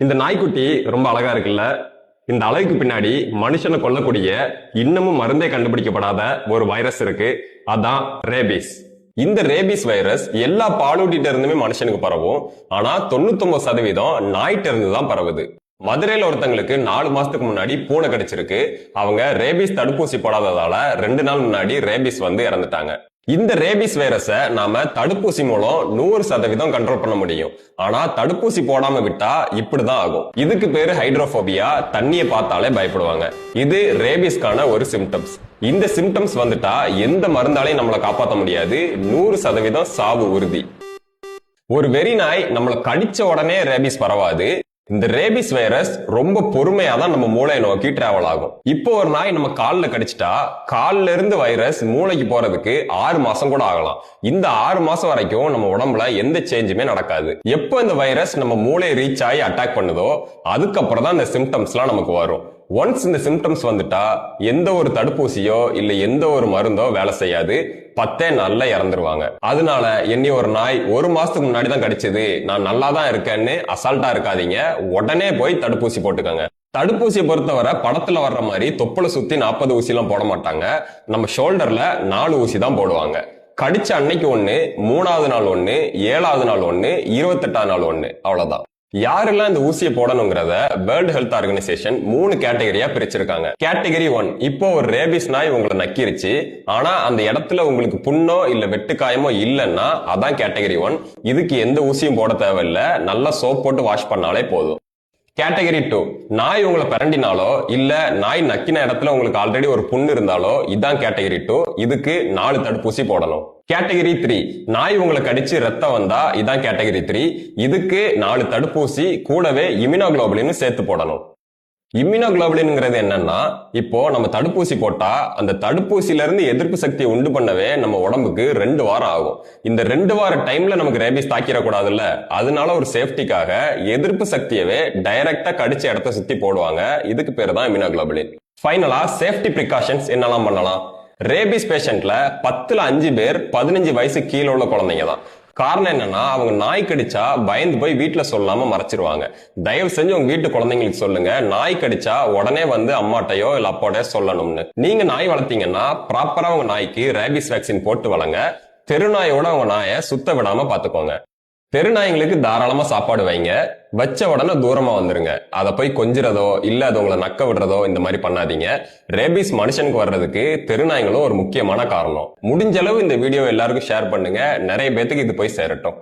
இந்த நாய்க்குட்டி ரொம்ப அழகா இருக்குல்ல. இந்த அழகுக்கு பின்னாடி மனுஷனை கொல்லக்கூடிய இன்னமும் மருந்தே கண்டுபிடிக்கப்படாத ஒரு வைரஸ் இருக்கு. அதான் ரேபிஸ். இந்த ரேபிஸ் வைரஸ் எல்லா பாலூட்டிட்ட இருந்துமே மனுஷனுக்கு பரவும். ஆனா 99% நாய்கிட்ட இருந்து தான் பரவுது. மதுரையில ஒருத்தங்களுக்கு 4 மாசத்துக்கு முன்னாடி பூனை கடிச்சிருக்கு. அவங்க ரேபிஸ் தடுப்பூசி போடாததால 2 நாள் முன்னாடி ரேபிஸ் வந்து இறந்துட்டாங்க. இந்த ரேபிஸ் வைரஸை நாம தடுப்பூசி மூலம் 100% கண்ட்ரோல் பண்ண முடியும். ஆனா தடுப்பூசி போடாம விட்டா இப்படிதான் ஆகும். இதுக்கு பேரு ஹைட்ரோபோபியா. தண்ணியை பார்த்தாலே பயப்படுவாங்க. இது ரேபிஸ்கான ஒரு சிம்டம்ஸ். இந்த சிம்டம்ஸ் வந்துட்டா எந்த மருந்தாலையும் நம்மளை காப்பாற்ற முடியாது. 100% சாவு உறுதி. ஒரு வெறி நாய் நம்மளை கடிச்ச உடனே ரேபிஸ் பரவாது. இந்த ரேபிஸ் வைரஸ் ரொம்ப பொறுமையா தான் நம்ம மூளையை நோக்கி டிராவல் ஆகும். இப்போ ஒரு நாய் நம்ம கால்ல கடிச்சிட்டா கால்ல இருந்து வைரஸ் மூளைக்கு போறதுக்கு 6 மாசம் கூட ஆகலாம். இந்த 6 மாசம் வரைக்கும் நம்ம உடம்புல எந்த சேஞ்சுமே நடக்காது. எப்போ இந்த வைரஸ் நம்ம மூளையை ரீச் ஆகி அட்டாக் பண்ணுதோ அதுக்கப்புறம் தான் இந்த சிம்டம்ஸ் எல்லாம் நமக்கு வரும். ஒன்ஸ் இந்த சிம்டம்ஸ் வந்துட்டா எந்த ஒரு தடுப்பூசியோ இல்ல எந்த ஒரு மருந்தோ வேலை செய்யாது. 10 நாள்ல இறந்துருவாங்க. அதனால என்னை ஒரு நாய் 1 மாசத்துக்கு முன்னாடி தான் கடிச்சது, நான் நல்லா தான் இருக்கேன்னு அசால்ட்டா இருக்காதீங்க. உடனே போய் தடுப்பூசி போட்டுக்கோங்க. தடுப்பூசியை பொறுத்தவரை படத்துல வர்ற மாதிரி தொப்புளை சுத்தி 40 ஊசி எல்லாம் போட மாட்டாங்க. நம்ம ஷோல்டர்ல 4 ஊசி தான் போடுவாங்க. கடிச்ச அன்னைக்கு 1, 3வது நாள் 1, 7வது நாள் 1, 28வது நாள் 1, அவ்வளவுதான். யாரெல்லாம் இந்த ஊசியை போடணுங்கிறத வேர்ல்ட் ஹெல்த் ஆர்கனைசேஷன் 3 கேட்டகரியா பிரிச்சிருக்காங்க. கேட்டகரி 1, இப்போ ஒரு ரேபிஸ் நாய் உங்களை நக்கிருச்சு, ஆனா அந்த இடத்துல உங்களுக்கு புண்ணோ இல்ல வெட்டுக்காயமோ இல்லைன்னா அதான் கேட்டகரி 1. இதுக்கு எந்த ஊசியும் போட தேவையில்லை, நல்லா சோப் போட்டு வாஷ் பண்ணாலே போதும். கேட்டகரி 2, நாய் உங்களை பிறண்டினாலோ இல்ல நாய் நக்கின இடத்துல உங்களுக்கு ஆல்ரெடி ஒரு புண்ணு இருந்தாலோ இதான் கேட்டகரி 2. இதுக்கு 4 தடுப்பூசி போடணும். கேட்டகரி 3, நாய் உங்களை கடிச்சு ரத்தம் வந்தா இதான் கேட்டகரி 3. இதுக்கு 4 தடுப்பூசி கூடவே இம்யூனோகுளோபுலின் சேர்த்து போடணும். இம்யூனோகுளோபுலின்ங்கிறது என்னன்னா, இப்போ நம்ம தடுப்பூசி போட்டா அந்த தடுப்பூசியில இருந்து எதிர்ப்பு சக்தியை உண்டு பண்ணவே நம்ம உடம்புக்கு 2 வாரம் ஆகும். இந்த 2 வார டைம்ல நமக்கு ரேபிஸ் தாக்கிடக்கூடாதுல்ல, அதனால ஒரு சேஃப்டிக்காக எதிர்ப்பு சக்தியவே டைரக்டா கடிச்ச இடத்த சுத்தி போடுவாங்க. இதுக்கு பேரு தான் இம்யூனோகுளோபுலின். ஃபைனலா சேஃப்டி பிரிகாஷன்ஸ் என்னெல்லாம் பண்ணலாம்? ரேபிஸ் பேஷண்ட்ல 10ல் 5 பேர் 15 வயசு கீழே உள்ள குழந்தைங்க தான். காரணம் என்னன்னா, அவங்க நாய் கடிச்சா பயந்து போய் வீட்டுல சொல்லாம மறைச்சிருவாங்க. தயவு செஞ்சு உங்க வீட்டு குழந்தைங்களுக்கு சொல்லுங்க, நாய் கடிச்சா உடனே வந்து அம்மாட்டையோ இல்ல அப்பாட்டையோ சொல்லணும்னு. நீங்க நாய் வளர்த்தீங்கன்னா ப்ராப்பரா உங்க நாய்க்கு ரேபிஸ் வேக்சின் போட்டு வளங்க. தெருநாயோட உங்க நாயை சுத்த விடாம பாத்துக்கோங்க. தெருநாய்களுக்கு தாராளமா சாப்பாடு வைங்க. வச்ச உடனே தூரமா வந்துருங்க. அதை போய் கொஞ்சிறதோ இல்ல அது உங்களை நக்க விடுறதோ இந்த மாதிரி பண்ணாதீங்க. ரேபிஸ் மனுஷனுக்கு வர்றதுக்கு தெருநாய்களும் ஒரு முக்கியமான காரணம். முடிஞ்ச அளவு இந்த வீடியோ எல்லாருக்கும் ஷேர் பண்ணுங்க. நிறைய பேத்துக்கு இது போய் சேரட்டும்.